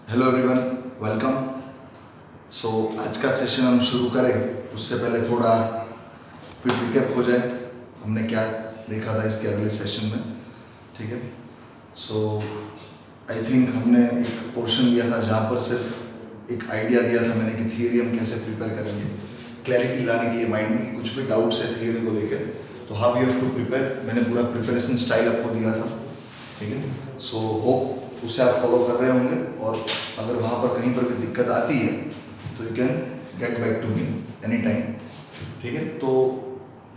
Hello everyone, welcome. सो आज का session हम शुरू करें उससे पहले थोड़ा क्विक रिकैप हो जाए हमने क्या देखा था इसके अगले सेशन में। ठीक है। सो आई थिंक हमने एक पोर्शन लिया था जहाँ पर सिर्फ एक आइडिया दिया था मैंने कि थियरी हम कैसे प्रिपेयर करेंगे, क्लैरिटी लाने के लिए माइंड में कि कुछ भी डाउट्स है थियरी को लेकर तो how you have to prepare. मैंने पूरा प्रिपरेशन स्टाइल आपको दिया था। ठीक है। सो होप उसे आप फॉलो कर रहे होंगे और अगर वहाँ पर कहीं पर भी दिक्कत आती है तो you can get back to me any time. ठीक है। तो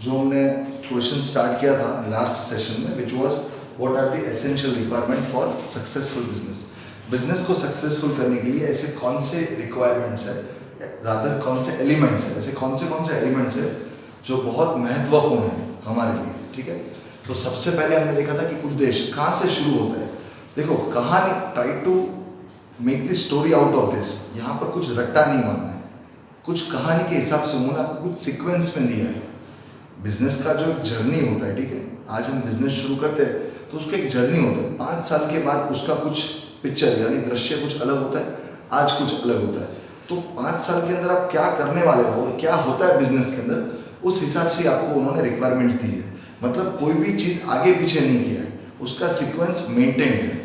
जो हमने क्वेश्चन स्टार्ट किया था लास्ट सेशन में which was what are the essential requirement for successful business. Business को सक्सेसफुल करने के लिए ऐसे कौन से रिक्वायरमेंट्स है, रादर कौन से एलिमेंट्स है, ऐसे कौन से एलिमेंट्स है जो बहुत महत्वपूर्ण है हमारे लिए। ठीक है। तो सबसे पहले हमने देखा था कि उद्देश्य कहाँ से शुरू होता है। देखो कहानी, try to make the story out of this. यहाँ पर कुछ रट्टा नहीं मारना है, कुछ कहानी के हिसाब से होना, कुछ सीक्वेंस में दिया है। बिजनेस का जो एक जर्नी होता है, ठीक है, आज हम बिजनेस शुरू करते हैं तो उसका एक जर्नी होता है। 5 साल के बाद उसका कुछ पिक्चर यानी दृश्य कुछ अलग होता है, आज कुछ अलग होता है। तो 5 साल के अंदर आप क्या करने वाले हो और क्या होता है बिजनेस के अंदर, उस हिसाब से आपको उन्होंने रिक्वायरमेंट्स दी है। मतलब कोई भी चीज़ आगे पीछे नहीं किया है, उसका सीक्वेंस मेंटेन है।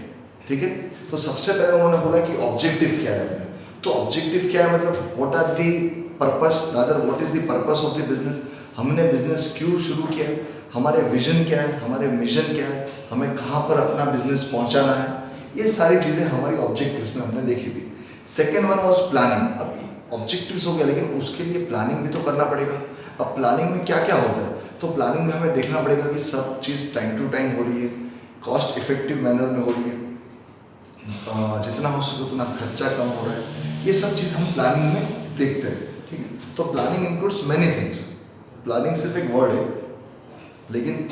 ठीक है। तो सबसे पहले उन्होंने बोला कि ऑब्जेक्टिव क्या है अपने। तो ऑब्जेक्टिव क्या है, मतलब what are the purpose, rather what is the purpose of the business. हमने बिजनेस क्यों शुरू किया, हमारे विजन क्या है, हमारे मिशन क्या है, हमें कहाँ पर अपना बिजनेस पहुँचाना है, ये सारी चीज़ें हमारी ऑब्जेक्टिव्स में हमने देखी थी। Second one was planning. अब ऑब्जेक्टिव्स हो गया लेकिन उसके लिए प्लानिंग भी तो करना पड़ेगा। अब प्लानिंग में क्या क्या होता है, तो प्लानिंग में हमें देखना पड़ेगा कि सब चीज़ टाइम टू टाइम हो रही है, कॉस्ट इफेक्टिव मैनर में हो रही है, जितना हो सके उतना खर्चा कम हो रहा है। ये सब चीज़ हम प्लानिंग में देखते हैं। ठीक है। तो planning includes many things. Planning सिर्फ एक वर्ड है लेकिन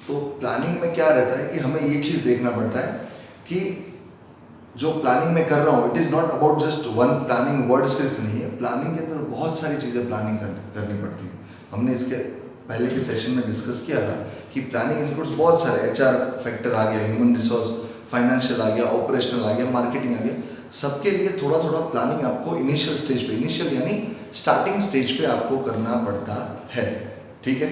तो प्लानिंग में क्या रहता है कि हमें ये चीज़ देखना पड़ता है कि जो प्लानिंग में कर रहा हूँ it is not about just one planning word सिर्फ नहीं है। प्लानिंग के अंदर बहुत सारी चीज़ें प्लानिंग करनी पड़ती है। हमने इसके पहले के सेशन में डिस्कस किया था कि प्लानिंग इंक्लूड्स बहुत सारे HR फैक्टर आ गया, ह्यूमन रिसोर्स, फाइनेंशियल आ गया, ऑपरेशनल आ गया, मार्केटिंग आ गया। सबके लिए थोड़ा थोड़ा प्लानिंग आपको इनिशियल स्टेज पे, इनिशियल यानी स्टार्टिंग स्टेज पे आपको करना पड़ता है। ठीक है।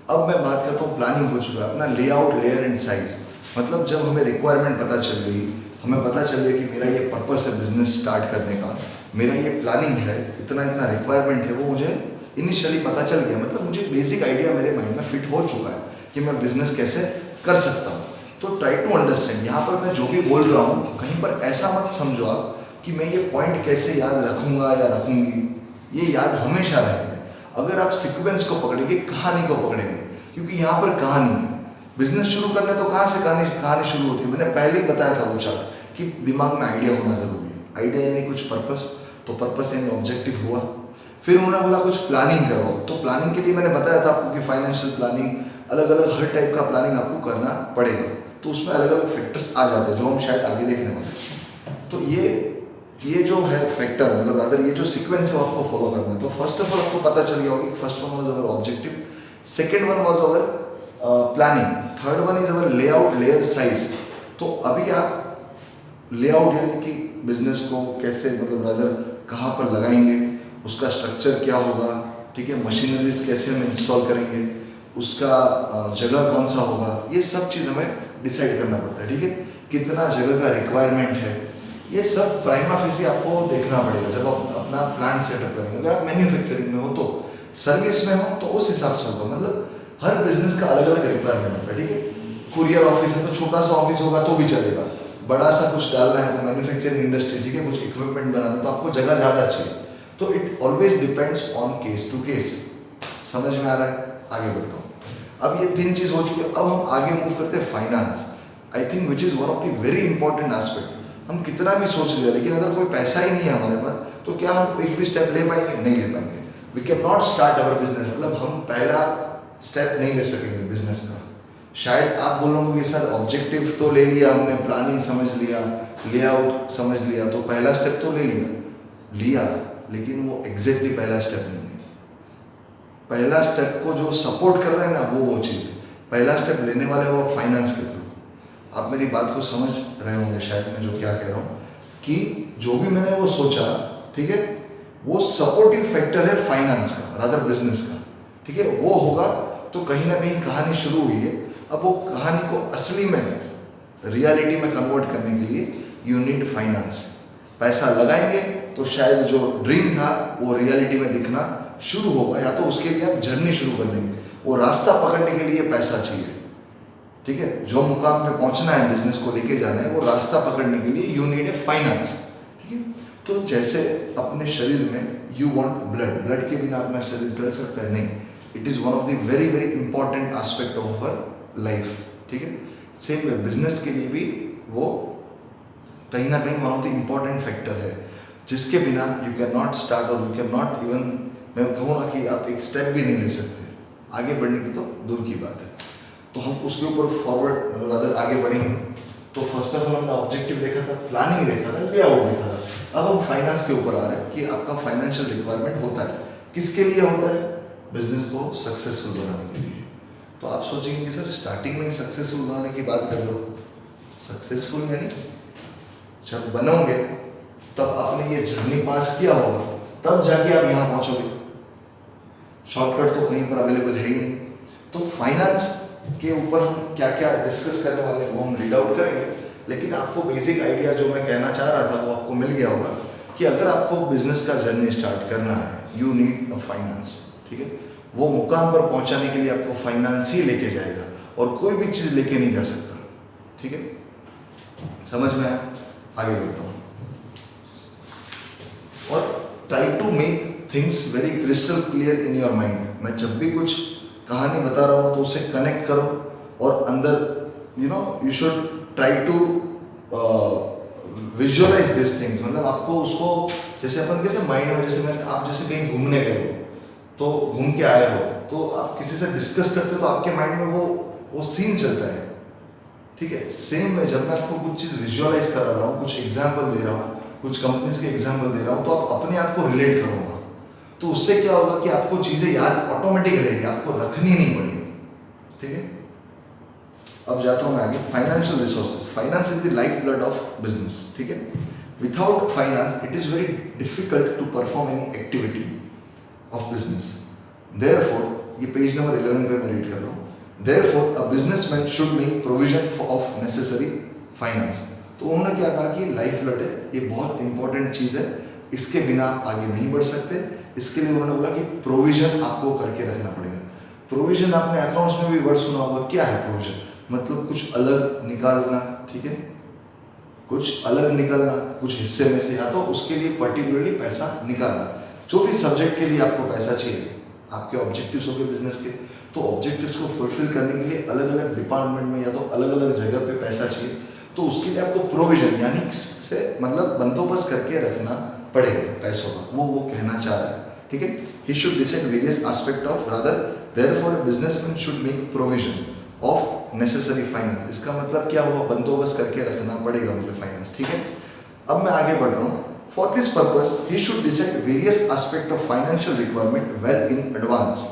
अब मैं बात करता हूँ, प्लानिंग हो चुका है, अपना लेआउट, लेयर एंड साइज। मतलब जब हमें रिक्वायरमेंट पता चल गई, हमें पता चल गया कि मेरा ये पर्पस है बिजनेस स्टार्ट करने का, मेरा ये प्लानिंग है, इतना इतना रिक्वायरमेंट है, वो मुझे इनिशियली पता चल गया। मतलब मुझे बेसिक आइडिया मेरे माइंड में फिट हो चुका है कि मैं बिजनेस कैसे कर सकता हूँ। तो ट्राई टू अंडरस्टैंड। यहाँ पर मैं जो भी बोल रहा हूँ कहीं पर ऐसा मत समझो आप कि मैं ये पॉइंट कैसे याद रखूँगा या रखूँगी, ये याद हमेशा रहेंगे अगर आप सीक्वेंस को पकड़ेंगे, कहानी को पकड़ेंगे। क्योंकि यहाँ पर कहानी है। बिजनेस शुरू करने तो कहाँ से कहानी शुरू होती है। मैंने पहले ही बताया था वो चार्ट कि दिमाग में आइडिया होना जरूरी है। आइडिया यानी कुछ पर्पस, तो पर्पस यानी ऑब्जेक्टिव हुआ। फिर उन्होंने बोला कुछ प्लानिंग करो, तो प्लानिंग के लिए मैंने बताया था आपको कि फाइनेंशियल प्लानिंग, अलग अलग हर टाइप का प्लानिंग आपको करना पड़ेगा। तो उसमें अलग अलग फैक्टर्स आ जाते हैं जो हम शायद आगे देखने वाले हैं। तो ये जो है फैक्टर, मतलब अगर ये जो सीक्वेंस है वो आपको फॉलो करना है। तो फर्स्ट ऑफ ऑल आपको पता चल गया होगा कि first one was our objective, second one was our planning, third one is our layout, layer, size. तो अभी आप लेआउट यानी कि बिजनेस को कैसे, मतलब रादर कहाँ पर लगाएंगे, उसका स्ट्रक्चर क्या होगा, ठीक है, मशीनरीज कैसे हम इंस्टॉल करेंगे, उसका जगह कौन सा होगा, ये सब चीज़ हमें डिसाइड करना पड़ता है। ठीक है। कितना जगह का रिक्वायरमेंट है, ये सब प्राइमा फेसी आपको देखना पड़ेगा जब आप अपना प्लांट सेटअप करेंगे। अगर आप मैन्युफैक्चरिंग में हो तो, सर्विस में हो तो उस हिसाब से होगा। मतलब हर बिजनेस का अलग अलग रिक्वायरमेंट होता है। ठीक है। कुरियर ऑफिस है तो छोटा सा ऑफिस होगा तो भी चलेगा, बड़ा सा कुछ डालना है तो मैन्युफैक्चरिंग इंडस्ट्री, ठीक है, कुछ इक्विपमेंट बनाना तो आपको जगह ज़्यादा चाहिए। तो it always depends on case to case. समझ में आ रहा है? आगे बढ़ता हूँ। अब ये 3 चीज़ हो चुकी है। अब हम आगे मूव करते हैं finance. I think which is one of the very important aspect. हम कितना भी सोच लिया लेकिन अगर कोई पैसा ही नहीं है हमारे पास तो क्या हम एक भी स्टेप ले पाएंगे? नहीं ले पाएंगे। We can not start our business, मतलब हम पहला स्टेप नहीं ले सकेंगे बिजनेस का। शायद आप बोलोगे कि सर ऑब्जेक्टिव तो ले लिया हमने, प्लानिंग समझ लिया, लेआउट समझ लिया, तो पहला स्टेप तो ले लिया लेकिन वो एग्जैक्टली पहला स्टेप नहीं है। पहला स्टेप को जो सपोर्ट कर रहे हैं ना वो चीज़ है। पहला स्टेप लेने वाले हो फाइनेंस के थ्रू। आप मेरी बात को समझ रहे होंगे शायद मैं जो क्या कह रहा हूँ, कि जो भी मैंने वो सोचा, ठीक है, वो सपोर्टिव फैक्टर है फाइनेंस का, रादर बिजनेस का, ठीक है, वो होगा तो कहीं ना कहीं कहानी शुरू हुई है। अब वो कहानी को असली में रियलिटी में कन्वर्ट करने के लिए यू नीड फाइनेंस। पैसा लगाएंगे तो शायद जो ड्रीम था वो रियलिटी में दिखना शुरू होगा, या तो उसके लिए आप जर्नी शुरू कर देंगे। वो रास्ता पकड़ने के लिए पैसा चाहिए, ठीक है, जो मुकाम पे पहुंचना है, बिजनेस को लेके जाना है, वो रास्ता पकड़ने के लिए यू नीड ए फाइनेंस, ठीक है। तो जैसे अपने शरीर में यू वांट ब्लड, ब्लड के बिना अपना शरीर चल सकता है? नहीं। It is one of the very very important aspect of our life, ठीक है। सेम वे बिजनेस के लिए भी वो कहीं ना कहीं one of the important factor है, जिसके बिना यू कैन नॉट स्टार्ट, और यू कैन नॉट इवन, मैं कहूँ ना कि आप एक स्टेप भी नहीं ले सकते, आगे बढ़ने की तो दूर की बात है। तो हम उसके ऊपर फॉरवर्ड रादर आगे बढ़ेंगे। तो फर्स्ट ऑफ ऑल हमने ऑब्जेक्टिव देखा था, प्लानिंग देखा था, लेआउट देखा था। अब हम फाइनेंस के ऊपर आ रहे हैं कि आपका फाइनेंशियल रिक्वायरमेंट होता है, किसके लिए होता है? बिजनेस को सक्सेसफुल बनाने के लिए। तो आप सोचेंगे सर स्टार्टिंग में ही सक्सेसफुल बनाने की बात कर लो, सक्सेसफुल यानी जब बनोगे तब आपने ये जर्नी पास किया होगा, तब जाके आप यहाँ पहुँचोगे। शॉर्टकट तो कहीं पर अवेलेबल है ही नहीं। तो फाइनेंस के ऊपर हम क्या क्या डिस्कस करने वाले हैं वो हम रीड आउट करेंगे, लेकिन आपको बेसिक आइडिया जो मैं कहना चाह रहा था वो आपको मिल गया होगा कि अगर आपको बिजनेस का जर्नी स्टार्ट करना है, यू नीड अ फाइनेंस, ठीक है। वो मुकाम पर पहुंचाने के लिए आपको फाइनेंस ही लेके जाएगा, और कोई भी चीज़ लेके नहीं जा सकता, ठीक है। समझ में आया? आगे बढ़ता हूँ। और try to make things very crystal clear in your mind. मैं जब भी कुछ कहानी बता रहा हूँ तो उसे कनेक्ट करो, और अंदर you should try to visualise this things. मतलब आपको उसको, जैसे अपन कैसे माइंड में, जैसे आप जैसे कहीं घूमने गए हो, तो घूम के आए हो, तो आप किसी से डिस्कस करते हो तो आपके माइंड में वो सीन चलता है, ठीक है। सेम है, जब मैं आपको कुछ चीज़ विजुअलाइज करा रहा हूँ, कुछ एग्जाम्पल दे रहा हूँ, कुछ कंपनीज के एग्जाम्पल दे रहा हूँ, तो आप अपने आप को रिलेट करोगे, तो उससे क्या होगा कि आपको चीज़ें याद ऑटोमेटिक रहेगी, आपको रखनी नहीं पड़ेगी, ठीक है। अब जाता हूँ मैं आगे। Financial resources, finance is the life blood of business, ठीक है। Without finance it is very difficult to perform any activity of business. Therefore, ये पेज नंबर 11 पे मैं रीड कर रहा हूँ, therefore a businessman should make provision of necessary finance. तो उन्होंने क्या कहा कि लाइफ ब्लड है, ये बहुत इंपॉर्टेंट चीज़ है, इसके बिना आप आगे नहीं बढ़ सकते। इसके लिए उन्होंने बोला कि प्रोविजन आपको करके रखना पड़ेगा। प्रोविजन आपने अकाउंट्स में भी वर्ड सुना होगा, क्या है प्रोविजन? मतलब कुछ अलग निकालना, ठीक है, कुछ अलग निकालना कुछ हिस्से में से, या तो उसके लिए पर्टिकुलरली पैसा निकालना। जो भी सब्जेक्ट के लिए आपको पैसा चाहिए, आपके ऑब्जेक्टिव्स हो गए बिजनेस के, तो ऑब्जेक्टिव्स को फुलफिल करने के लिए अलग अलग डिपार्टमेंट में या तो अलग अलग जगह पे पैसा चाहिए, तो उसके लिए आपको प्रोविजन यानी से मतलब बंदोबस्त करके रखना पड़ेगा पैसों का, वो कहना चाह रहा है, ठीक है। He should decide various aspect of, rather therefore a businessman should make provision of necessary finance. इसका मतलब क्या हुआ? बंदोबस्त करके रखना पड़ेगा मुझे फाइनेंस, ठीक है। अब मैं आगे बढ़ रहा हूँ। For this purpose he should decide various aspect of financial requirement well in advance.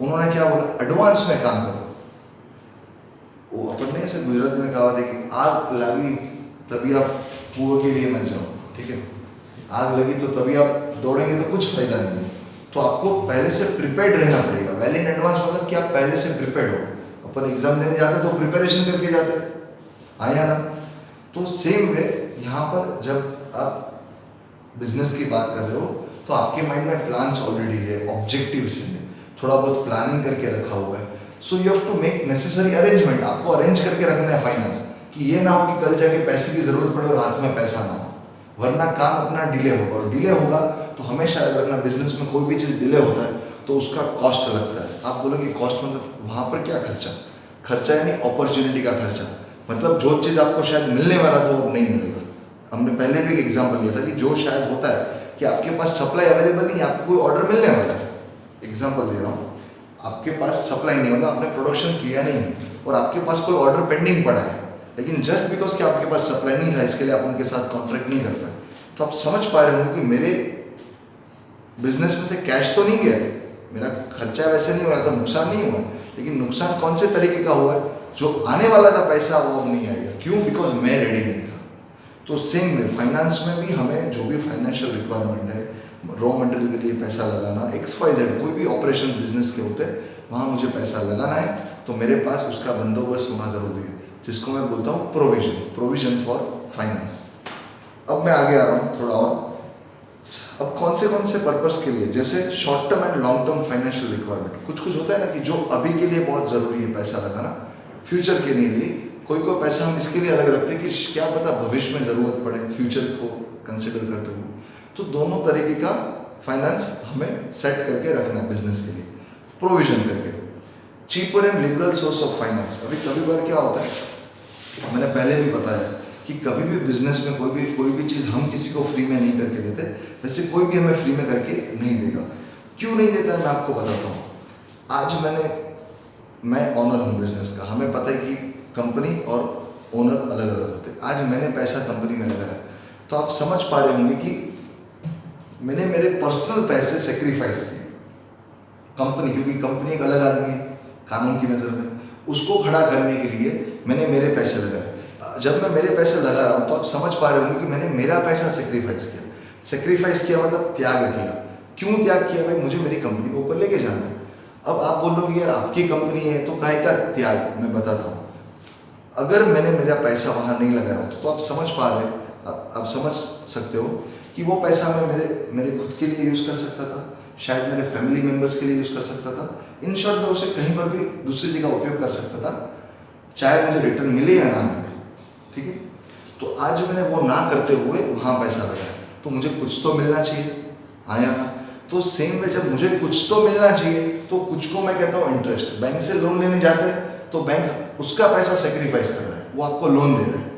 उन्होंने क्या बोला? एडवांस में काम करो। वो अपन ने ऐसे गुजराती में कहा था कि आग लगी तभी आप कुएं के लिए मत जाओ, ठीक है। आग लगी तो तभी आप दौड़ेंगे तो कुछ फायदा नहीं है। तो आपको पहले से प्रिपेयर्ड रहना पड़ेगा। वेल इन एडवांस मतलब कि आप पहले से प्रिपेयर्ड हो। अपन एग्जाम देने जाते तो प्रिपरेशन करके जाते, आया ना। तो सेम वे यहाँ पर जब आप बिजनेस की बात कर रहे हो तो आपके माइंड में प्लान्स ऑलरेडी है, ऑब्जेक्टिव्स हैं, थोड़ा बहुत प्लानिंग करके रखा हुआ है। So you have to make necessary arrangement. आपको अरेंज करके रखना है फाइनेंस, कि ये ना हो कि कल जाके पैसे की जरूरत पड़े और हाथ में पैसा ना हो, वरना काम अपना डिले होगा। और डिले होगा तो हमेशा याद रखना, बिजनेस में कोई भी चीज़ डिले होता है तो उसका कॉस्ट लगता है। आप बोलोगे कॉस्ट मतलब वहाँ पर क्या खर्चा? खर्चा यानी अपॉर्चुनिटी का खर्चा, मतलब जो चीज़ आपको शायद मिलने वाला था वो नहीं मिलेगा। हमने पहले भी एक एग्जाम्पल लिया था कि जो शायद होता है कि आपके पास सप्लाई अवेलेबल नहीं है, आपको कोई ऑर्डर मिलने वाला है। एग्जाम्पल दे रहा हूँ, आपके पास सप्लाई नहीं, मतलब आपने प्रोडक्शन किया नहीं और आपके पास कोई ऑर्डर पेंडिंग पड़ा है, लेकिन जस्ट बिकॉज कि आपके पास सप्लाई नहीं था इसके लिए आप उनके साथ कॉन्ट्रैक्ट नहीं कर पाए। तो आप समझ पा रहे होंगे कि मेरे बिजनेस में से कैश तो नहीं गया, मेरा खर्चा वैसे नहीं हुआ तो नुकसान नहीं हुआ, लेकिन नुकसान कौन से तरीके का हुआ है? जो आने वाला था पैसा वो अब नहीं आएगा। क्यों? बिकॉज मैं रेडी नहीं था। तो सेम वे फाइनेंस में भी हमें जो भी फाइनेंशियल रिक्वायरमेंट है, रॉ मटेरियल के लिए पैसा लगाना, XYZ कोई भी ऑपरेशन बिजनेस के होते हैं, वहाँ मुझे पैसा लगाना है तो मेरे पास उसका बंदोबस्त होना ज़रूरी है, जिसको मैं बोलता हूँ प्रोविजन फॉर फाइनेंस। अब मैं आगे आ रहा हूँ थोड़ा और। अब कौन से पर्पस के लिए, जैसे short term and long term financial requirement, कुछ होता है ना कि जो अभी के लिए बहुत ज़रूरी है पैसा लगाना, फ्यूचर के लिए कोई पैसा हम इसके लिए अलग रखते हैं कि क्या पता भविष्य में ज़रूरत पड़े, फ्यूचर को कंसिडर करते हुए। तो दोनों तरीके का फाइनेंस हमें सेट करके रखना है बिजनेस के लिए, प्रोविजन करके। Cheaper and liberal source of finance. अभी कभी बार क्या होता है, मैंने पहले भी बताया कि कभी भी बिजनेस में कोई भी चीज़ हम किसी को फ्री में नहीं करके देते, वैसे कोई भी हमें फ्री में करके नहीं देगा। क्यों नहीं देता है मैं आपको बताता हूँ। आज मैं ऑनर हूँ बिजनेस का, हमें पता है कि कंपनी और ओनर अलग अलग होते हैं। आज मैंने पैसा कंपनी में लगाया तो आप समझ पा रहे होंगे कि मैंने मेरे पर्सनल पैसे सेक्रीफाइस किए कंपनी, क्योंकि कंपनी एक अलग आदमी है कानून की नज़र में, उसको खड़ा करने के लिए मैंने मेरे पैसे लगाए। जब मैं मेरे पैसे लगा रहा हूँ तो आप समझ पा रहे होंगे कि मैंने मेरा पैसा सेक्रीफाइस किया मतलब त्याग किया। क्यों त्याग किया? भाई मुझे मेरी कंपनी को ऊपर लेके जाना है। अब आप बोल रहे हो यार आपकी कंपनी है तो काहे का त्याग? मैं बताता हूँ। अगर मैंने मेरा पैसा वहाँ नहीं लगाया होता तो आप समझ पा रहे, आप समझ सकते हो कि वो पैसा मैं मेरे खुद के लिए यूज़ कर सकता था, शायद मेरे फैमिली मेम्बर्स के लिए यूज़ कर सकता था। इन शॉर्ट मैं उसे कहीं पर भी दूसरी जगह उपयोग कर सकता था, चाहे मुझे रिटर्न मिले या ना मिले। ठीक है, तो आज मैंने वो ना करते हुए वहाँ पैसा लगाया तो मुझे कुछ तो मिलना चाहिए। आया ना? तो सेम वे जब मुझे कुछ तो मिलना चाहिए तो कुछ को मैं कहता हूँ इंटरेस्ट। बैंक से लोन लेने जाते हैं तो बैंक उसका पैसा सेक्रीफाइस कर रहा है, वो आपको लोन दे रहा है,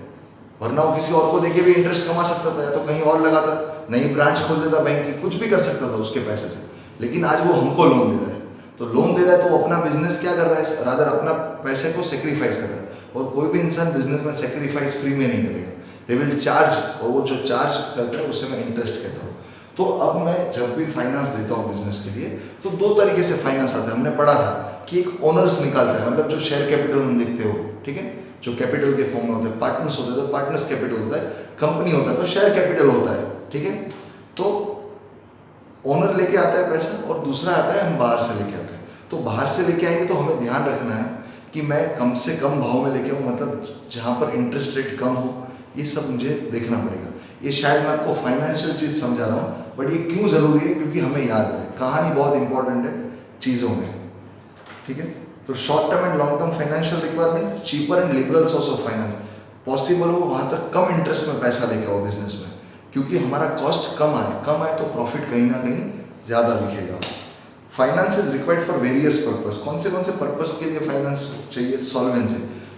वरना वो किसी और को देके भी इंटरेस्ट कमा सकता था, या तो कहीं और लगाता, नई ब्रांच खोल देता बैंक की, कुछ भी कर सकता था उसके पैसे से। लेकिन आज वो हमको लोन दे रहा है, तो लोन दे रहा है तो वो अपना बिजनेस क्या कर रहा है, रादर अपना पैसे को सेक्रीफाइस कर रहा है। और कोई भी इंसान बिजनेस में सेक्रीफाइस फ्री में नहीं करेगा, दे विल चार्ज, और वो जो चार्ज करता है उसे मैं इंटरेस्ट कहता हूँ। तो अब मैं जब भी फाइनेंस देता हूँ बिजनेस के लिए तो दो तरीके से फाइनेंस आता है। हमने पढ़ा था कि एक ओनर्स निकालता है, मतलब जो शेयर कैपिटल हम देखते हो, ठीक है, जो कैपिटल के फॉर्म में होते हैं, पार्टनर्स होते हैं तो पार्टनर्स कैपिटल होता है, कंपनी होता है तो शेयर कैपिटल होता है। ठीक है, तो ओनर लेके आता है पैसा और दूसरा आता है हम बाहर से लेके आते हैं। तो बाहर से लेके आएंगे तो हमें ध्यान रखना है कि मैं कम से कम भाव में लेके आऊँ, मतलब जहाँ पर इंटरेस्ट रेट कम हो, ये सब मुझे देखना पड़ेगा। ये शायद मैं आपको फाइनेंशियल चीज़ समझा रहा हूँ, बट ये क्यों ज़रूरी है, क्योंकि हमें याद रहे, कहानी बहुत इंपॉर्टेंट है चीज़ों में। ठीक है, तो short term and long term financial requirements, cheaper and liberal source of finance, possible हो वहाँ तक कम इंटरेस्ट में पैसा लेके आओ बिजनेस में, क्योंकि हमारा कॉस्ट कम आए तो प्रॉफिट कहीं ना कहीं ज़्यादा दिखेगा। Finance is required for various purpose. कौन से पर्पस के लिए फाइनेंस चाहिए?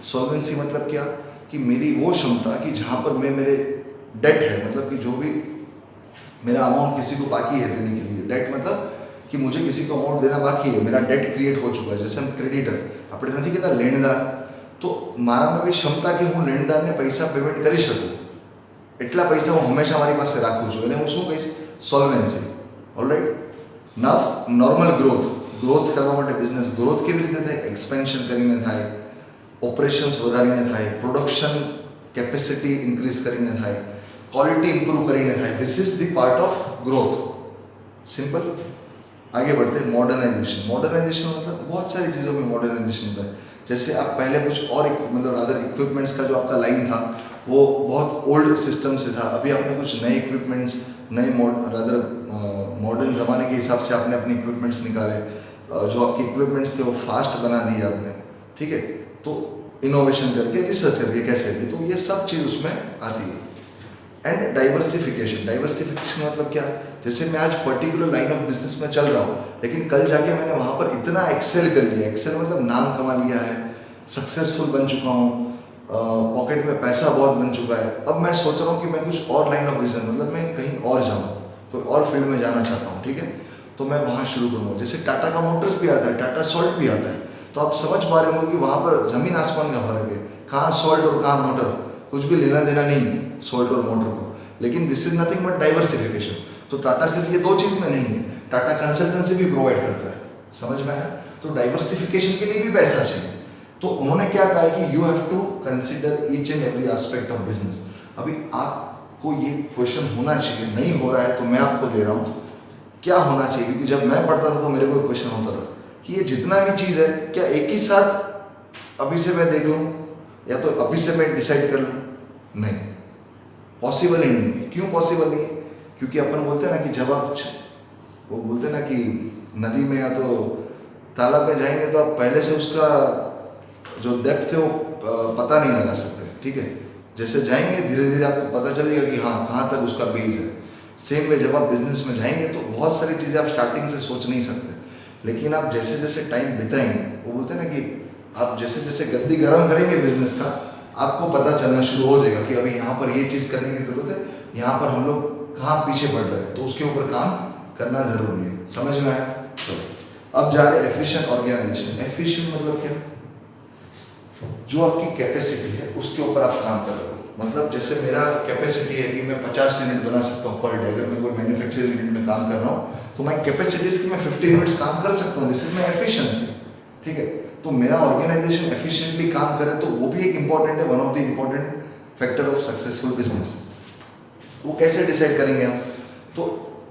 सॉल्वेंसी मतलब क्या कि मेरी वो क्षमता कि जहाँ पर मेरे डेट है, मतलब कि जो भी मेरा अमाउंट किसी को बाकी है देने के लिए, डेट मतलब कि मुझे किसी को अमाउंट देना बाकी है, मेरा डेट क्रिएट हो चुका है, जैसे हम क्रेडिटर આપણે નથી કહેતા લેણદાર, તો મારામાં બી ક્ષમતા કે હું લેણદારને પૈસા પેમેન્ટ કરી શકું, એટલા પૈસા હું હંમેશા મારી પાસે રાખું છું, એને હું શું કહીશ? સોલ્વેન્સી। ઓલરાઈટ, નાવ નોર્મલ ગ્રોથ કરવા માટે બિઝનેસ ગ્રોથ કેવી રીતે થાય? એક્સપેન્શન કરીને થાય, ઓપરેશન્સ વધારીને થાય, પ્રોડક્શન કેપેસિટી ઇન્ક્રીઝ કરીને થાય, क्वालिटी इंप्रूव કરીને થાય। This is the part of growth. Simple. आगे बढ़ते हैं। मॉडर्नाइजेशन मतलब बहुत सारी चीज़ों में मॉडर्नाइजेशन होता है। जैसे आप पहले कुछ और मतलब अदर इक्विपमेंट्स का जो आपका लाइन था वो बहुत ओल्ड सिस्टम से था, अभी आपने कुछ नए इक्विपमेंट्स, नए मॉडर्न ज़माने के हिसाब से आपने अपने इक्विपमेंट्स निकाले, जो आपके इक्विपमेंट्स थे वो फास्ट बना दिए आपने। ठीक है, तो इनोवेशन करके, रिसर्च करके कैसे भी, तो ये सब चीज़ उसमें आती है। एंड डाइवर्सिफिकेशन मतलब क्या? जैसे मैं आज पर्टिकुलर लाइन ऑफ बिजनेस में चल रहा हूँ, लेकिन कल जाके मैंने वहाँ पर इतना एक्सेल कर लिया, एक्सेल मतलब नाम कमा लिया है, सक्सेसफुल बन चुका हूँ, पॉकेट में पैसा बहुत बन चुका है। अब मैं सोच रहा हूँ कि मैं कुछ और लाइन ऑफ बिजनेस, मतलब मैं कहीं और जाऊँ, कोई और फील्ड में जाना चाहता हूँ। ठीक है, तो मैं वहाँ शुरू करूँगा। जैसे टाटा का मोटर्स भी आता है, टाटा सॉल्ट भी आता है, तो आप समझ पा रहे होंगे कि वहाँ पर ज़मीन आसमान का फर्क है, कहाँ सॉल्ट और कहाँ मोटर, कुछ भी लेना देना नहीं है सॉल्ट और मोटर को, लेकिन this is nothing but diversification. तो टाटा सिर्फ ये दो चीज़ में नहीं है, टाटा कंसल्टेंसी भी प्रोवाइड करता है, समझ में आया? तो डाइवर्सिफिकेशन के लिए भी पैसा चाहिए। तो उन्होंने क्या कहा है कि you have to consider each and every aspect of business. अभी आपको ये क्वेश्चन होना चाहिए, नहीं हो रहा है तो मैं आपको दे रहा हूँ क्या होना चाहिए, क्योंकि जब मैं पढ़ता था तो मेरे को एक क्वेश्चन होता था कि ये जितना भी चीज़ है क्या एक ही साथ अभी से मैं देख लूँ या तो अभी से मैं डिसाइड कर लूँ? नहीं, पॉसिबल ही नहीं है। क्यों पॉसिबल नहीं है? क्योंकि अपन बोलते हैं ना कि जब आप वो बोलते हैं ना कि नदी में या तो तालाब में जाएंगे तो आप पहले से उसका जो डेप्थ है वो पता नहीं लगा सकते, ठीक है। जैसे जाएंगे धीरे धीरे आपको पता चलेगा कि हाँ कहाँ तक उसका बेस है। सेम वे जब आप बिजनेस में जाएंगे तो बहुत सारी चीज़ें आप स्टार्टिंग से सोच नहीं सकते, लेकिन आप जैसे जैसे टाइम बिताएंगे, वो बोलते हैं ना कि आप जैसे जैसे गद्दी गर्म करेंगे बिजनेस का, आपको पता चलना शुरू हो जाएगा कि अभी यहाँ पर ये चीज़ करने की ज़रूरत है, यहाँ पर हम लोग कहाँ पीछे बढ़ रहे हैं, तो उसके ऊपर काम करना ज़रूरी है। समझ में आया? चलो अब जा रहे एफिशिएंट ऑर्गेनाइजेशन। एफिशिएंट मतलब क्या? जो आपकी कैपेसिटी है उसके ऊपर आप काम कर रहे हो। मतलब जैसे मेरा कैपेसिटी है कि मैं 50 यूनिट बना सकता हूँ पर डे, अगर मैं कोई मैन्युफैक्चरिंग यूनिट में काम कर रहा हूँ तो मैं कैपेसिटी इसकी मैं 50 यूनिट्स काम कर सकता हूँ, दिस इज माई एफिशिएंसी, ठीक है। तो मेरा ऑर्गेनाइजेशन एफिशिएंटली काम करे तो वो भी एक इंपॉर्टेंट है, one of the important factor of successful business. वो कैसे डिसाइड करेंगे हम? तो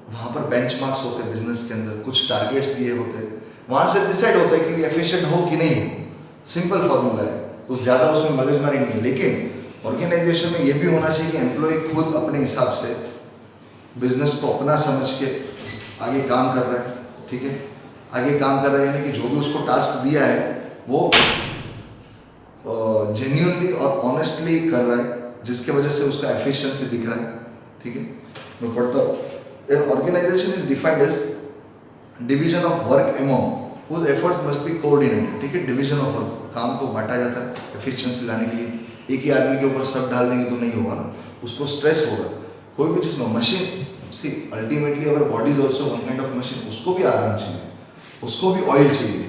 वहाँ पर बेंचमार्क्स होते हैं बिजनेस के अंदर, कुछ टारगेट्स दिए होते हैं, वहाँ से डिसाइड होता है कि एफिशिएंट हो कि नहीं हो। सिंपल फॉर्मूला है, कुछ ज़्यादा उसमें मगजमारी नहीं है। लेकिन ऑर्गेनाइजेशन में ये भी होना चाहिए कि एम्प्लॉय खुद अपने हिसाब से बिजनेस को अपना समझ के आगे काम कर रहा है, ठीक है। आगे काम कर रहा है यानी कि जो भी उसको टास्क दिया है वो जेन्युइनली और ऑनेस्टली कर रहा है, जिसके वजह से उसका एफिशिएंसी दिख रहा है, ठीक है। मैं पढ़ता हूँ, an organisation is defined as division of work among whose efforts must be coordinated, ठीक है। डिवीजन ऑफ वर्क, काम को बांटा जाता है एफिशिएंसी लाने के लिए। एक ही आदमी के ऊपर सब डाल देंगे तो नहीं होगा ना, उसको स्ट्रेस होगा। कोई भी चीज़ में machine see ultimately our body is also one kind of machine, उसको भी आराम चाहिए, उसको भी ऑयल चाहिए,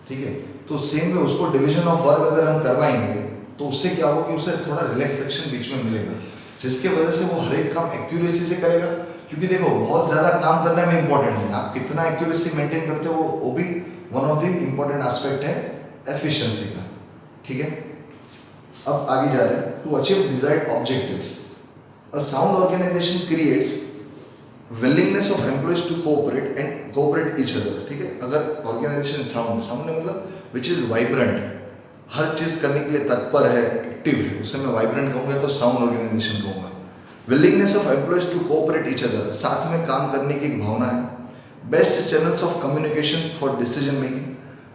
ठीक है। तो सेम में उसको डिवीजन ऑफ वर्क अगर हम करवाएंगे तो उससे क्या होगा कि उसे थोड़ा रिलैक्सेशन बीच में मिलेगा, जिसके वजह से वो हर एक काम एक्यूरेसी से करेगा। क्योंकि देखो बहुत ज़्यादा काम करने में इंपॉर्टेंट है, आप कितना एक्यूरेसी मेंटेन करते हो वो भी one of the important aspect है एफिशिएंसी का, ठीक है। अब आगे जा रहे हैं, to achieve desired objectives a sound organisation creates willingness of employees to cooperate and cooperate each other, ठीक है। अगर ऑर्गेनाइजेशन साउंड मतलब विच इज वाइब्रेंट, हर चीज़ करने के लिए तत्पर है, एक्टिव है, उसे मैं वाइब्रेंट कहूँगा तो साउंड ऑर्गेनाइजेशन कहूँगा। Willingness of employees to cooperate each other, साथ में काम करने की एक भावना है। Best channels of communication for decision making,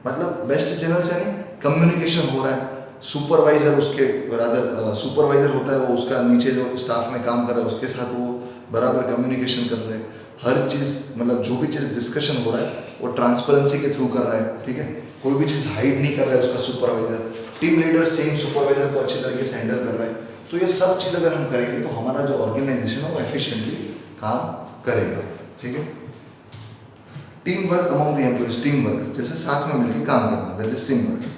मतलब बेस्ट चैनल्स यानी कम्युनिकेशन हो रहा है, सुपरवाइजर उसके बराबर सुपरवाइजर होता है, वो उसका नीचे जो स्टाफ में काम कर रहा है उसके साथ वो बराबर कम्युनिकेशन कर रहे हैं। हर चीज़ मतलब जो भी चीज़ डिस्कशन हो रहा है वो ट्रांसपेरेंसी के थ्रू कर रहा है, ठीक है। कोई भी चीज़ हाइड नहीं कर रहा है उसका supervisor. Team leader same supervisor को अच्छी तरीके से हैंडल कर रहा है। तो ये सब चीज़ अगर हम करेंगे तो हमारा जो ऑर्गेनाइजेशन है वो एफिशिएंटली काम करेगा, ठीक है। Team work among the employees, team work जैसे साथ में मिलकर काम करना, दैट इज टीम वर्क।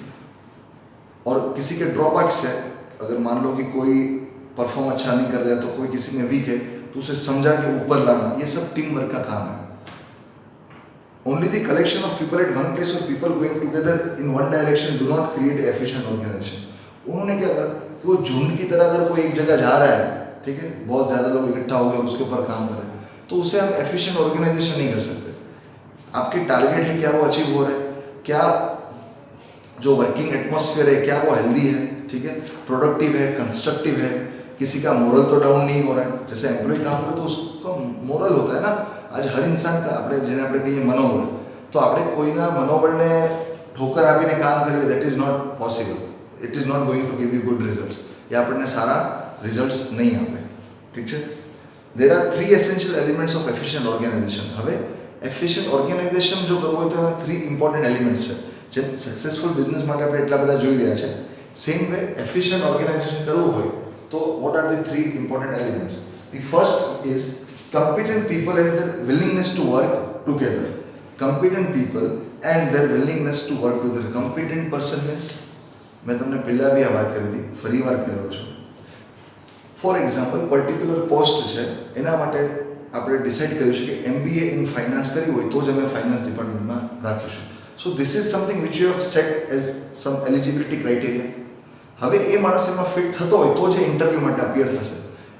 और किसी के ड्रॉबैक्स है, अगर मान लो कि कोई परफॉर्म अच्छा नहीं कर रहा है तो कोई किसी में वीक है तो उसे समझा के ऊपर लाना, ये सब टीम वर्क का काम है। Only the collection of people at one place or people going together in one direction do not create an efficient organization। उन्होंने क्या कहा कि वो झुंड की तरह अगर कोई एक जगह जा रहा है, ठीक है, बहुत ज़्यादा लोग इकट्ठा हो गए उसके ऊपर काम कर रहे हैं, तो उसे हम एफिशिएंट ऑर्गेनाइजेशन नहीं कर सकते। आपके टारगेट है क्या वो अचीव हो रहा है, क्या जो वर्किंग एटमॉस्फेयर है क्या वो हेल्दी है, ठीक है, प्रोडक्टिव है, कंस्ट्रक्टिव है, किसी का मोरल तो डाउन नहीं हो रहा है। जैसे एम्प्लॉय काम करे तो उसका मोरल होता है ना, आज हर इंसान का આપણે જેને આપણે કહીએ મનોબળ, તો આપણે કોઈના મનોબળને ઠોકર આપીને કામ કરીએ that is not possible, it is not going to give you good results, એ આપણને સારા રિઝલ્ટ્સ નહીં આપે, ઠીક છે। There are 3 essential elements of efficient organisation. હવે એફિશિયન્ટ ઓર્ગેનાઇઝેશન જો કરવું હોય તો એમાં 3 ઇમ્પોર્ટન્ટ એલિમેન્ટ્સ છે, જે સક્સેસફુલ બિઝનેસ માટે આપણે એટલા બધા જોઈ રહ્યા છે। સેમ વે એફિશિયન્ટ ઓર્ગેનાઇઝેશન કરવું હોય તો what are the 3 important elements? The first is competent people and their willingness to work together. Competent people and their willingness to work together. Competent person means मैं तुमने पहला भी बात करी थी, ફરી વાર કહેલો છું। ફોર એક્ઝામ્પલ પર્ટિક્યુલર પોસ્ટ છે એના માટે આપણે ડિસાઇડ કર્યું છે કે MBA ઇન ફાઇનાન્સ કરવી હોય તો જ અમે ફાઇનાન્સ ડિપાર્ટમેન્ટમાં રાખીશું। So this is something which you have set as some eligibility criteria. હવે એ માણસ એમાં ફિટ થતો હોય તો જ ઇન્ટરવ્યૂ માટે અપિયર થશે.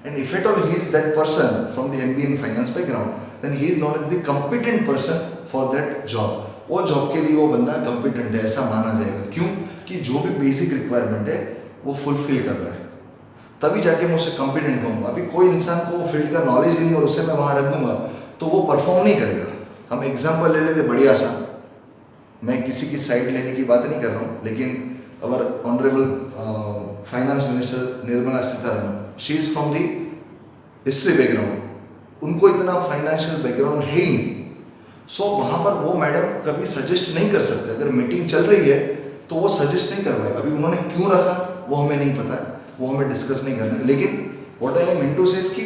And if at all he is that person from the MBA in finance background, then he is known as the competent person for that job. वो जॉब के लिए वो बंदा कॉम्पिटेंट है ऐसा माना जाएगा. क्यों? कि जो भी बेसिक रिक्वायरमेंट है वो फुलफिल कर रहा है, तभी जाके मैं उसे कॉम्पिटेंट कहूँगा. अभी कोई इंसान को फील्ड का नॉलेज ही नहीं और उसे मैं वहाँ रख दूंगा तो वो परफॉर्म नहीं करेगा. हम एग्जाम्पल ले लेते बढ़िया सा, मैं किसी की साइड लेने की बात नहीं कर रहा हूँ, लेकिन our honourable finance minister Nirmala Sitharaman, she is from the history background. उनको इतना फाइनेंशियल बैकग्राउंड है ही नहीं. सो वहाँ पर वो मैडम कभी सजेस्ट नहीं कर सकते. अगर मीटिंग चल रही है तो वो सजेस्ट नहीं कर पाएगा. अभी उन्होंने क्यों रखा वो हमें नहीं पता है, वो हमें डिस्कस नहीं करना है. लेकिन व्हाट आई एम इनटू से इसकी,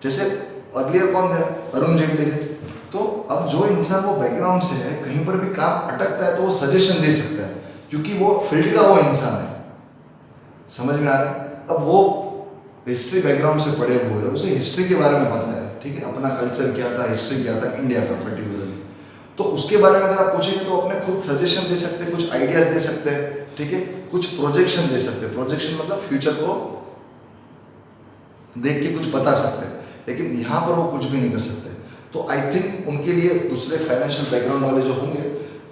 जैसे अर्लियर कौन थे? अरुण जेटली थे. तो अब जो इंसान वो बैकग्राउंड से है, कहीं पर भी काम अटकता है तो वो सजेशन दे सकता है, क्योंकि वो फील्ड का वो इंसान है. समझ में आ रहा है? अब वो हिस्ट्री बैकग्राउंड से पढ़े हुए हैं, उसे हिस्ट्री के बारे में पता है, ठीक है, अपना कल्चर क्या था, हिस्ट्री क्या था इंडिया का पर्टिकुलरली. तो उसके बारे में अगर आप पूछेंगे तो अपने खुद सजेशन दे सकते हैं, कुछ आइडियाज दे सकते हैं, ठीक है, कुछ प्रोजेक्शन दे सकते हैं. प्रोजेक्शन मतलब फ्यूचर को देख के कुछ बता सकते हैं. लेकिन यहाँ पर वो कुछ भी नहीं कर सकते. तो आई थिंक उनके लिए दूसरे फाइनेंशियल बैकग्राउंड वाले जो होंगे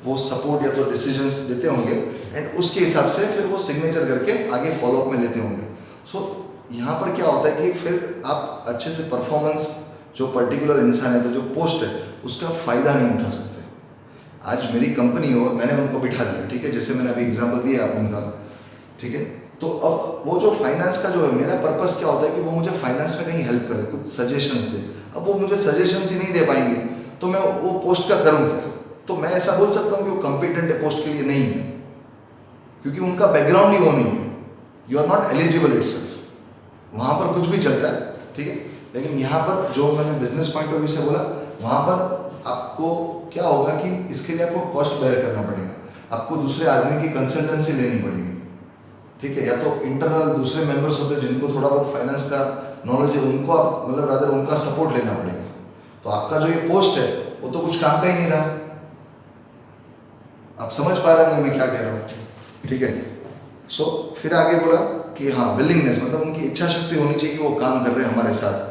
वो सपोर्ट या तो डिसीजंस देते होंगे, एंड उसके हिसाब से फिर वो सिग्नेचर करके आगे फॉलोअप में लेते होंगे. सो यहाँ पर क्या होता है कि फिर आप अच्छे से परफॉर्मेंस, जो पर्टिकुलर इंसान है तो जो पोस्ट है उसका फ़ायदा नहीं उठा सकते. आज मेरी कंपनी हो, मैंने उनको बिठा दिया, ठीक है, जैसे मैंने अभी एग्जांपल दिया उनका, ठीक है. तो अब वो जो फाइनेंस का जो है, मेरा पर्पस क्या होता है कि वो मुझे फाइनेंस में कहीं हेल्प करे, कुछ सजेशंस दे. अब वो मुझे सजेशंस ही नहीं दे पाएंगे तो मैं वो पोस्ट का करूँ क्या? तो मैं ऐसा बोल सकता हूँ कि वो कॉम्पिटेंट पोस्ट के लिए नहीं है, क्योंकि उनका बैकग्राउंड ही वो नहीं है. You are not eligible itself. वहाँ पर कुछ भी चलता है, ठीक है. लेकिन यहाँ पर जो मैंने बिजनेस पॉइंट ऑफ व्यू से बोला, वहाँ पर आपको क्या होगा कि इसके लिए आपको कॉस्ट बेयर करना पड़ेगा. आपको दूसरे आदमी की कंसल्टेंसी लेनी पड़ेगी, ठीक है, या तो इंटरनल दूसरे मेंबर्स होते हैं जिनको थोड़ा बहुत फाइनेंस का नॉलेज है, उनको आप मतलब रादर उनका सपोर्ट लेना पड़ेगा. तो आपका जो ये पोस्ट है वो तो कुछ काम का ही नहीं रहा. आप समझ पा रहे होंगे मैं क्या कह रहा हूँ, ठीक है. सो फिर आगे बोला कि हाँ, विलिंगनेस मतलब उनकी इच्छा शक्ति होनी चाहिए कि वो काम कर रहे हैं हमारे साथ.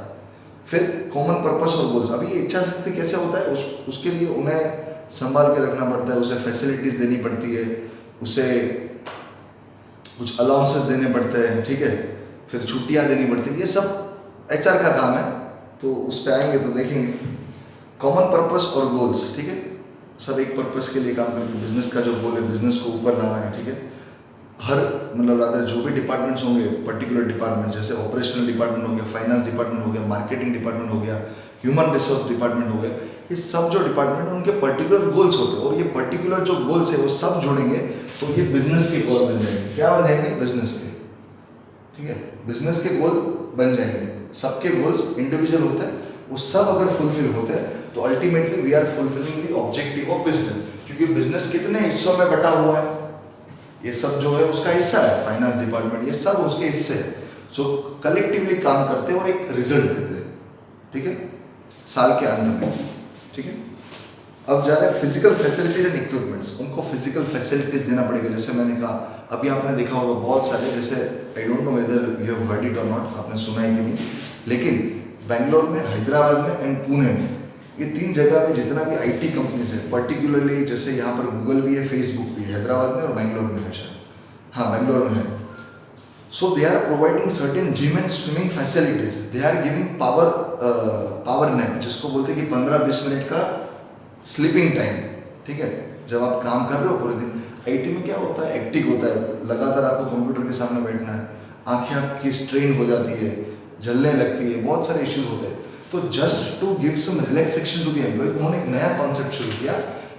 फिर कॉमन पर्पस और गोल्स. अभी ये इच्छा शक्ति कैसे होता है, उसके लिए उन्हें संभाल के रखना पड़ता है, उसे फैसिलिटीज़ देनी पड़ती है, उसे कुछ अलाउंसेस देने पड़ते हैं, ठीक है, फिर छुट्टियाँ देनी पड़ती है. ये सब HR का काम है, तो उस पर आएंगे तो देखेंगे. कॉमन पर्पस और गोल्स, ठीक है, सब एक पर्पस के लिए काम करके, बिजनेस का जो गोल है, बिजनेस को ऊपर लाना है, ठीक है. हर मतलब रादर जो भी डिपार्टमेंट्स होंगे, पर्टिकुलर डिपार्टमेंट जैसे ऑपरेशनल डिपार्टमेंट हो गया, फाइनेंस डिपार्टमेंट हो गया, मार्केटिंग डिपार्टमेंट हो गया, ह्यूमन रिसोर्स डिपार्टमेंट हो गया, ये सब जो डिपार्टमेंट है उनके पर्टिकुलर गोल्स होते हैं. और ये पर्टिकुलर जो गोल्स है वो सब जोड़ेंगे तो ये बिजनेस के गोल बन जाएंगे. क्या बन जाएंगे? बिजनेस के, ठीक है, बिजनेस के गोल बन जाएंगे. सबके गोल्स इंडिविजुअल होते हैं, वो सब अगर फुलफिल होते हैं तो ultimately we are fulfilling the objective of business. क्योंकि बिजनेस कितने हिस्सों में बटा हुआ है, ये सब जो है उसका हिस्सा है. फाइनेंस डिपार्टमेंट, ये सब उसके हिस्से हैं. सो कलेक्टिवली काम करते हैं और एक रिजल्ट देते हैं, ठीक है, साल के अंत में, ठीक है. अब जा रहे हैं फिजिकल फैसिलिटीज एंड इक्विपमेंट्स. उनको फिजिकल फैसिलिटीज देना पड़ेगा. जैसे मैंने कहा, अभी आपने देखा होगा बहुत सारे, जैसे I don't know whether you have heard it और नॉट, आपने सुना है कि नहीं, लेकिन बेंगलोर में, हैदराबाद में एंड पुणे में, ये 3 जगह में जितना भी IT कंपनीज है, पर्टिकुलरली जैसे यहाँ पर गूगल भी है, फेसबुक भी है, हैदराबाद में और बेंगलोर में है शायद, हाँ बेंगलोर में है. So they are providing certain gym and swimming facilities. They are giving power nap, जिसको बोलते हैं कि 15-20 मिनट का स्लीपिंग टाइम, ठीक है. जब आप काम कर रहे हो पूरे दिन, IT में क्या होता है, एक्टिव होता है, लगातार आपको कंप्यूटर के सामने बैठना है, आंखें आपकी स्ट्रेन हो जाती है, जलने लगती है, बहुत सारे इश्यूज होते हैं. तो just to give some relaxation to the employ, उन्होंने एक नया कॉन्सेप्ट शुरू किया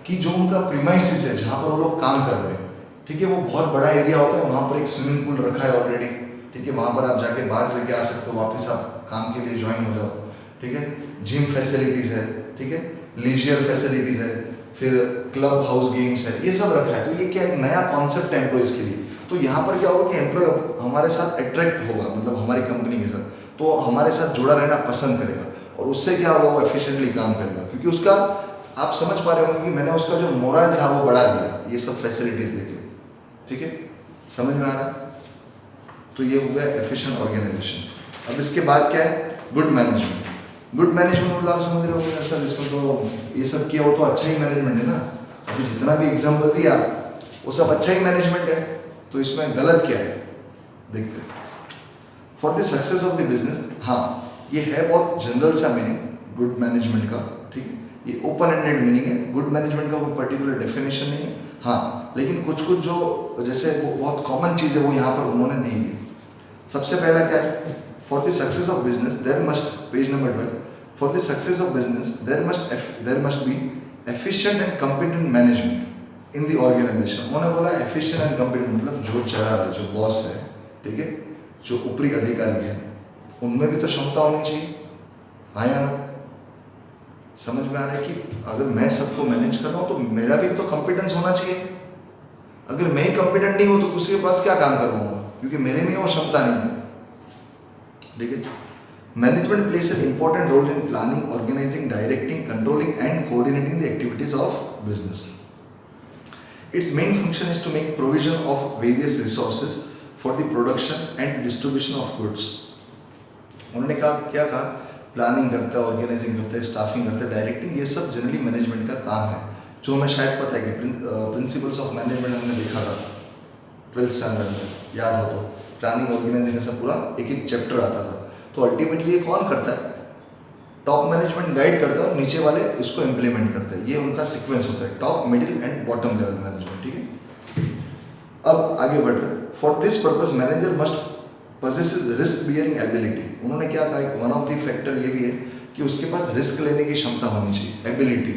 कि जो उनका प्रीमाइसिस है, जहाँ पर वो लोग काम कर रहे हैं, ठीक है, वो बहुत बड़ा एरिया होता है, वहाँ पर एक स्विमिंग पूल रखा है ऑलरेडी, ठीक है, वहाँ पर आप जाके बाहर लेके आ सकते हो, वापस आप काम के लिए ज्वाइन हो जाओ, ठीक है. जिम फैसिलिटीज़ है, ठीक है, लीजियर फैसिलिटीज़ है, फिर क्लब हाउस गेम्स है, ये सब रखा है. तो ये क्या एक नया कॉन्सेप्ट है एम्प्लॉयज़ के लिए. तो यहाँ पर क्या होगा कि एम्प्लॉय हमारे साथ अट्रैक्ट होगा, मतलब हमारी कंपनी के साथ, तो हमारे साथ जुड़ा रहना पसंद करेगा, और उससे क्या होगा, वो एफिशिएंटली काम करेगा, क्योंकि उसका आप समझ पा रहे होंगे कि मैंने उसका जो मोरल था वो बढ़ा दिया ये सब फैसिलिटीज देके, ठीक है, समझ में आ रहा है। तो ये हो गया एफिशिएंट ऑर्गेनाइजेशन। अब इसके बाद क्या है, गुड मैनेजमेंट। गुड मैनेजमेंट मतलब आप समझ रहे होंगे सर इसमें तो ये सब किया वो तो अच्छा ही मैनेजमेंट है ना, अभी जितना भी एग्जाम्पल दिया वो सब अच्छा ही मैनेजमेंट है, तो इसमें गलत क्या है देखते हैं। For the success of the business, हाँ ये है बहुत जनरल सा मीनिंग गुड मैनेजमेंट का, ठीक है, ये ओपन एंडेड मीनिंग है, गुड मैनेजमेंट का कोई पर्टिकुलर डेफिनेशन नहीं है, हाँ लेकिन कुछ कुछ जो जैसे वो बहुत कॉमन चीज़ है वो यहाँ पर उन्होंने दी है। सबसे पहला क्या है, for the success of business there must, page number 12, for the success of business there must be efficient and competent management in the organisation. उन्होंने बोला एफिशिएंट एंड कॉम्पिटेंट मतलब जो चला रहा है, जो बॉस है, ठीक है, जो ऊपरी अधिकारी है, उनमें भी तो क्षमता होनी चाहिए, हाँ या ना। समझ में आ रहा है कि अगर मैं सबको मैनेज कर रहा हूँ तो मेरा भी तो कॉम्पिटेंस होना चाहिए। अगर मैं ही कॉम्पिटेंट नहीं हूँ तो किसी के पास क्या काम करवाऊंगा, क्योंकि मेरे में वो क्षमता नहीं है, ठीक है। Management plays an important role in planning, organising, directing, controlling and coordinating the activities of business. Its main function is to make provision of various resources for the production and distribution of goods. उन्होंने कहा क्या कहा, planning करता है, organising करता है, staffing करता है, डायरेक्टिंग, ये सब जनरली मैनेजमेंट का काम है, जो हमें शायद पता है कि प्रिंसिपल्स ऑफ मैनेजमेंट हमने देखा था 12th स्टैंडर्ड में, याद हो तो, प्लानिंग ऑर्गेनाइजिंग ऐसा पूरा एक एक चैप्टर आता था। तो अल्टीमेटली ये कौन करता है, टॉप मैनेजमेंट गाइड करता है और नीचे वाले इसको इम्प्लीमेंट करते हैं, ये उनका सीक्वेंस होता है, top, middle and bottom level management, ठीक है। अब आगे बढ़ रहे, for this purpose manager must possesses risk bearing ability. उन्होंने क्या कहा, वन ऑफ द फैक्टर ये भी है कि उसके पास रिस्क लेने की क्षमता होनी चाहिए, एबिलिटी,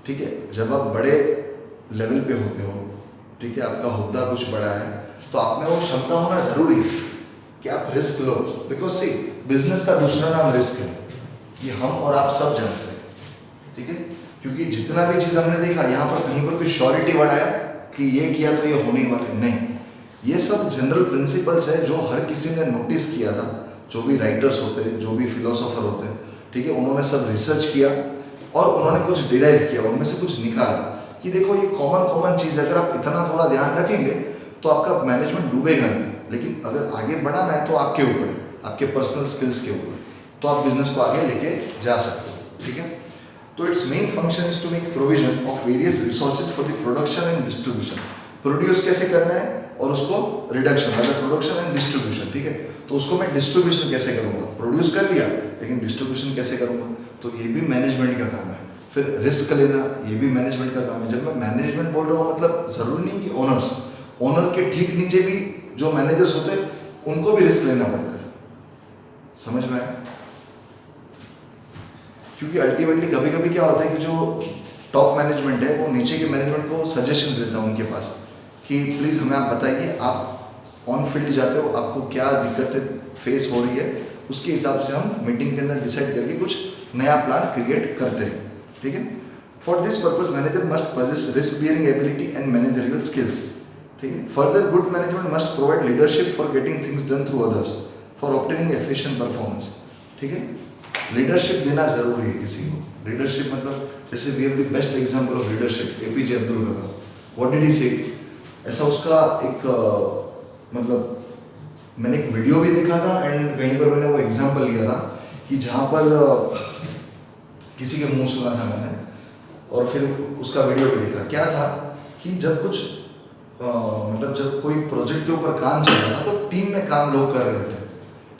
ठीक है। जब आप बड़े लेवल पे होते हो, ठीक है, आपका हुद्दा कुछ बड़ा है, तो आप में वो क्षमता होना जरूरी है कि आप रिस्क लो, बिकॉज सी बिजनेस का दूसरा नाम रिस्क है, ये हम और आप सब जानते हैं, ठीक है। क्योंकि जितना भी चीज़ हमने देखा यहाँ पर कहीं पर भी श्योरिटी वर्ड आया कि ये किया तो ये होने वाला नहीं, ये सब जनरल प्रिंसिपल्स है जो हर किसी ने नोटिस किया था, जो भी राइटर्स होते हैं, जो भी फिलोसोफर होते हैं, ठीक है, उन्होंने सब रिसर्च किया और उन्होंने कुछ डिराइव किया, उनमें से कुछ निकाला कि देखो ये कॉमन चीज़ है, अगर आप इतना थोड़ा ध्यान रखेंगे तो आपका मैनेजमेंट डूबेगा नहीं, लेकिन अगर आगे बढ़ाना है तो आपके ऊपर है, आपके पर्सनल स्किल्स के ऊपर, तो आप बिजनेस को आगे लेके जा सकते हो, ठीक है। तो its main function is to make provision of various resources for the production and distribution. Produce कैसे करना है और उसको रिडक्शन, मतलब प्रोडक्शन एंड डिस्ट्रीब्यूशन, ठीक है, तो उसको मैं डिस्ट्रीब्यूशन कैसे करूँगा, प्रोड्यूस कर लिया लेकिन डिस्ट्रीब्यूशन कैसे करूँगा, तो ये भी मैनेजमेंट का काम है। फिर रिस्क लेना, ये भी मैनेजमेंट का काम है। जब मैं मैनेजमेंट बोल रहा हूँ मतलब ज़रूरी नहीं कि ओनर्स, ओनर के ठीक नीचे भी जो मैनेजर्स होते हैं उनको भी रिस्क लेना पड़ता है, समझ में आया। क्योंकि अल्टीमेटली कभी कभी क्या होता है कि जो टॉप मैनेजमेंट है वो नीचे के मैनेजमेंट को सजेशन देता है उनके पास कि प्लीज़ हमें आप बताइए, आप ऑन फील्ड जाते हो, आपको क्या दिक्कतें फेस हो रही है, उसके हिसाब से हम मीटिंग के अंदर डिसाइड करके कुछ नया प्लान क्रिएट करते हैं, ठीक है। For this purpose manager must possess risk bearing ability and managerial skills, ठीक है। Further good management must provide leadership for getting things done through others for obtaining efficient performance, ठीक है। लीडरशिप देना जरूरी है किसी को। लीडरशिप मतलब जैसे we have the best example of leadership APJ Abdul Kalam, what did he say, ऐसा उसका एक मतलब मैंने एक वीडियो भी देखा था एंड कहीं पर मैंने वो एग्जांपल लिया था कि जहाँ पर किसी के मुंह सुना था मैंने और फिर उसका वीडियो भी देखा। क्या था कि जब कुछ मतलब जब कोई प्रोजेक्ट के ऊपर काम चल रहा था तो टीम में काम लोग कर रहे थे,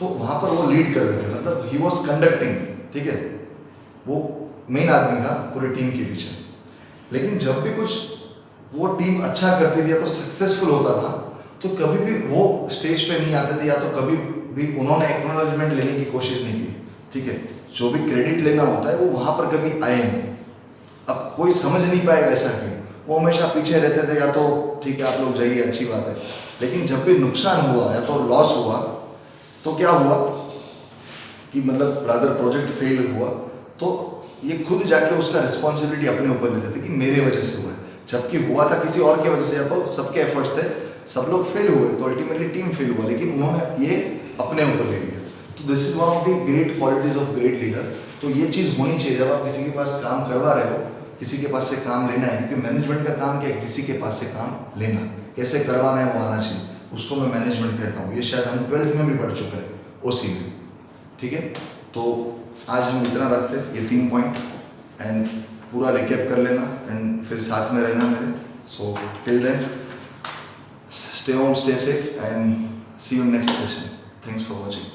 तो वहाँ पर वो लीड कर रहे थे, मतलब ही वॉज कंडक्टिंग, ठीक है, वो मेन आदमी था पूरी टीम के पीछे। लेकिन जब भी कुछ वो टीम अच्छा करती थी या तो सक्सेसफुल होता था तो कभी भी वो स्टेज पे नहीं आते थे या तो कभी भी उन्होंने एक्नॉलेजमेंट लेने की कोशिश नहीं की, ठीक है। जो भी क्रेडिट लेना होता है वो वहाँ पर कभी आए नहीं। अब कोई समझ नहीं पाएगा ऐसा क्यों, वो हमेशा पीछे रहते थे, या तो ठीक है आप लोग जाइए अच्छी बात है, लेकिन जब भी नुकसान हुआ या तो लॉस हुआ तो क्या हुआ कि मतलब रादर प्रोजेक्ट फेल हुआ तो ये खुद जाके उसका रिस्पॉन्सिबिलिटी अपने ऊपर लेते थे कि मेरे वजह से हुआ है, जबकि हुआ था किसी और के वजह से, या तो सबके एफर्ट्स थे, सब लोग फेल हुए तो अल्टीमेटली टीम फेल हुआ, लेकिन उन्होंने ये अपने ऊपर ले लिया। तो this is one of the great qualities of great leader. तो ये चीज़ होनी चाहिए, जब आप किसी के पास काम करवा रहे हो किसी के पास से काम लेना है, क्योंकि मैनेजमेंट का काम क्या है, किसी के पास से काम लेना, कैसे करवाना है वो आना चाहिए, उसको मैं मैनेजमेंट कहता हूँ। ये शायद हम 12th में भी पढ़ चुका है ओसी में, ठीक है। तो आज हम इतना रखते हैं, ये 3 पॉइंट, एंड पूरा रिकैप कर लेना एंड फिर साथ में रहना मेरे। So till then stay home, stay safe, and see you next session. Thanks for watching.